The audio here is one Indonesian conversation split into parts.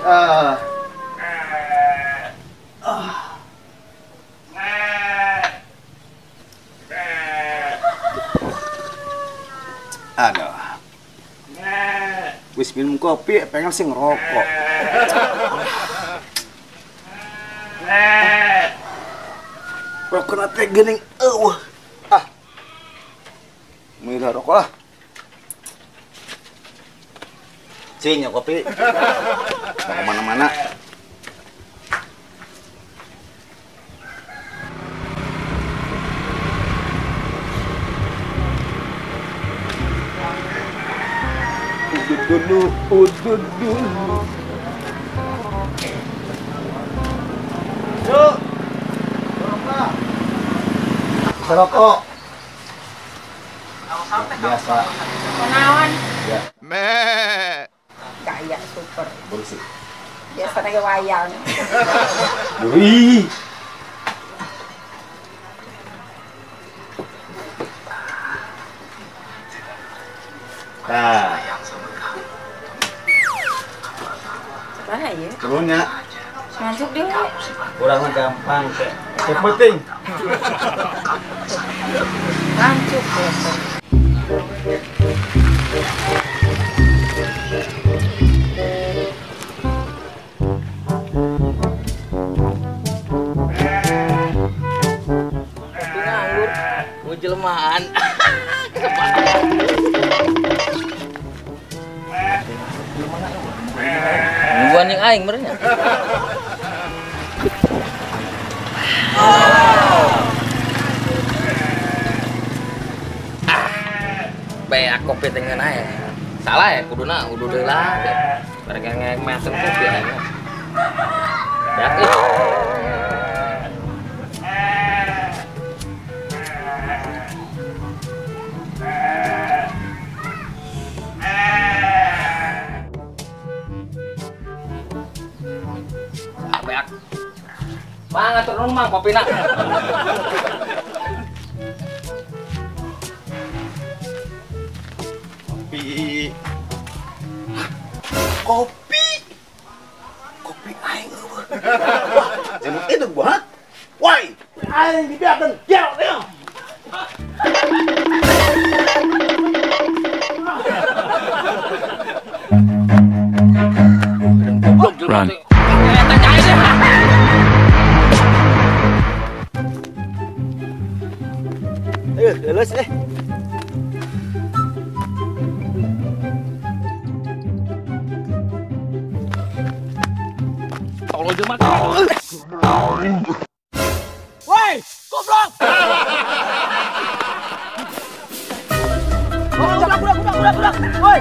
Ah. Aduh. Wis minum kopi, pengen sih ngerokok. Rokok nanti gening, Mira rokok lah. Sini kopi. Mau kemana-mana. Udut dulu. Yuk. Rokok. Biasa. Kenawan. Ya. Kayak super. Bersih. Biasa lagi wayang. Wih. Nah. Bahaya. Turunnya. Masuk deh. Kurang gampang. Yang penting. Lancuk ya. Nganggur, gue jelemahan. Buan yang aing merenya. Baik aku petengan aja. Salah ya, kuduna udah delah. Mereka ngemesen kopi aja. Dah. Baik. Mang atur nuhun mang kopina. Kopi. Kopi aing eueuh. Wah, jangan itu buat. Woi, aing dibiarkan. Ya. Run. Ayo, lulus Tolong jelema. Woi, goblok. Budak. Woi.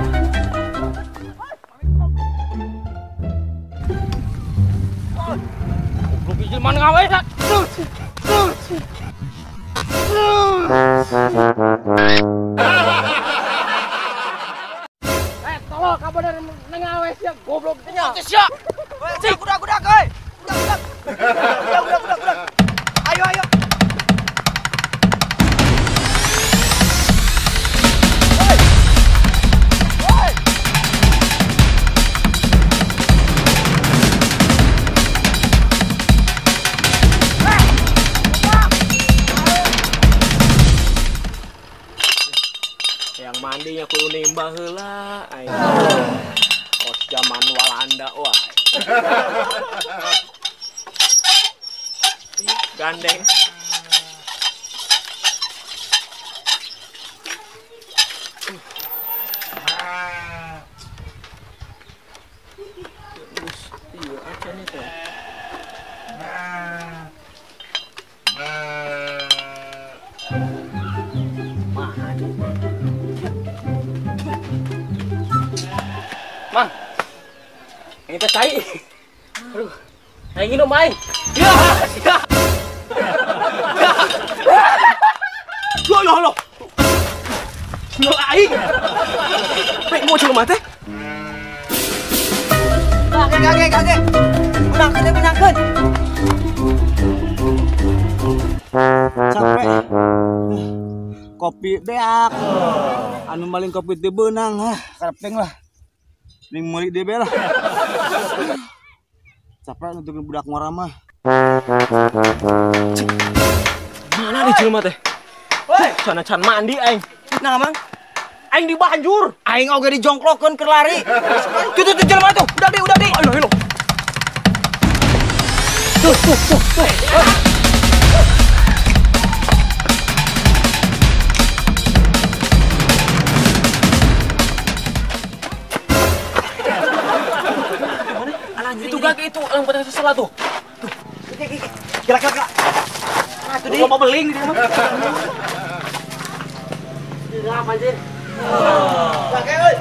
Goblok jelema ngawe sak. Tolong kabar dari nengawe siap goblok tanya. Siap. Cik, budak, euy. Budak. Ayo. Yang mandinya kudu nimbah heula aing. Kos zaman Walanda wae. Gandeng. Iya, acan itu. Mang, ini teh cai. Aduh, aing nginum aing. Ya. Loh. Lo aing. Pek mau jelema teh. Kage. Menangkeun. Capek. Kopi beak. Anu maling kopi teu beunang, karepeng lah. Ning meuli DB lah. Sapra untuk budak muara mah. Mana nih jelema teh? Sana can mandi aing. Nah, Mang. Aing di banjur. Aing oge dijongklokeun keur lari. Tuh jelema tuh. Udah deh. Ayo. Itu gak itu yang pada sesalah tuh. Kira. Nah, itu dia mau beling dia mah. Apa anjir? Kakek euy.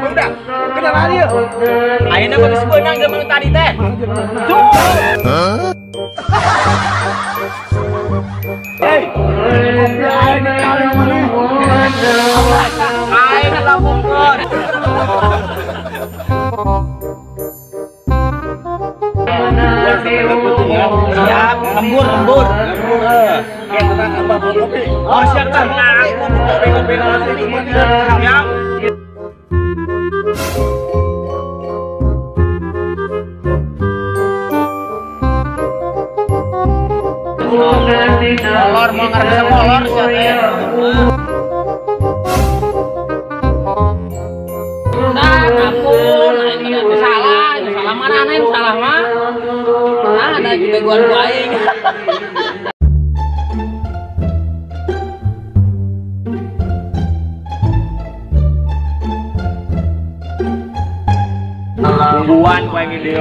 Udah, kenalan yuk. Ayeuna geus beunang jeung tadi teh. Tuh. Hei. Ayeuna lampungkeun. Siap, lembur. Ya, tenang Abah buat kopi. Oh, siap, tenang. Kopi. Siap. Molor mau ngerasa molor siapa ya? Nah, ampun, ini salah mana nih salah mah? Nah, ada juga gua aing. Tungguan gue yang ide.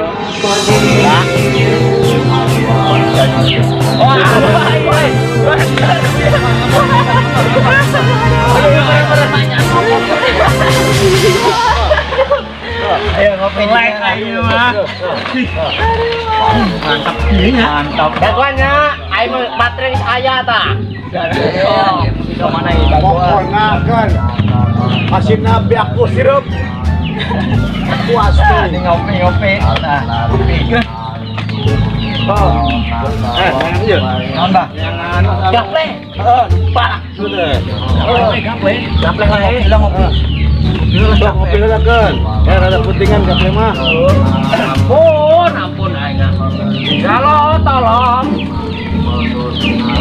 Ayo ngopi like ayo mah. Mantap ini mantap. Daguannya ayo baterai aya tah. Bisa mana ini? Pokoknya kan. Asinna biak sirup. Puas tuh. Ngopi. Nah, ngopi. Iya. Nambah. Gaple. Lupa. Sudah. Gaple ngopi lah ngopi. Ngopi lah kan. Ya rada putingan gaple mah. Ampun aing. Kalau tolong.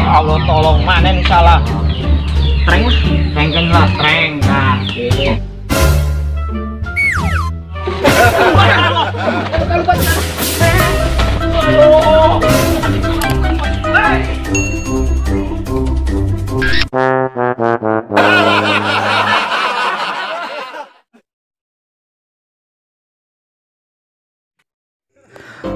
Allah tolong mana nih salah. Treng lah, treng. Nah.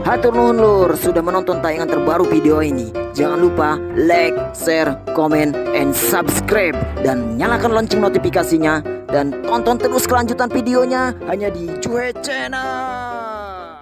Hatur nuhun lur sudah menonton tayangan terbaru video ini. Jangan lupa like, share, komen, and subscribe. Dan nyalakan lonceng notifikasinya. Dan tonton terus kelanjutan videonya hanya di Cuhe Channel.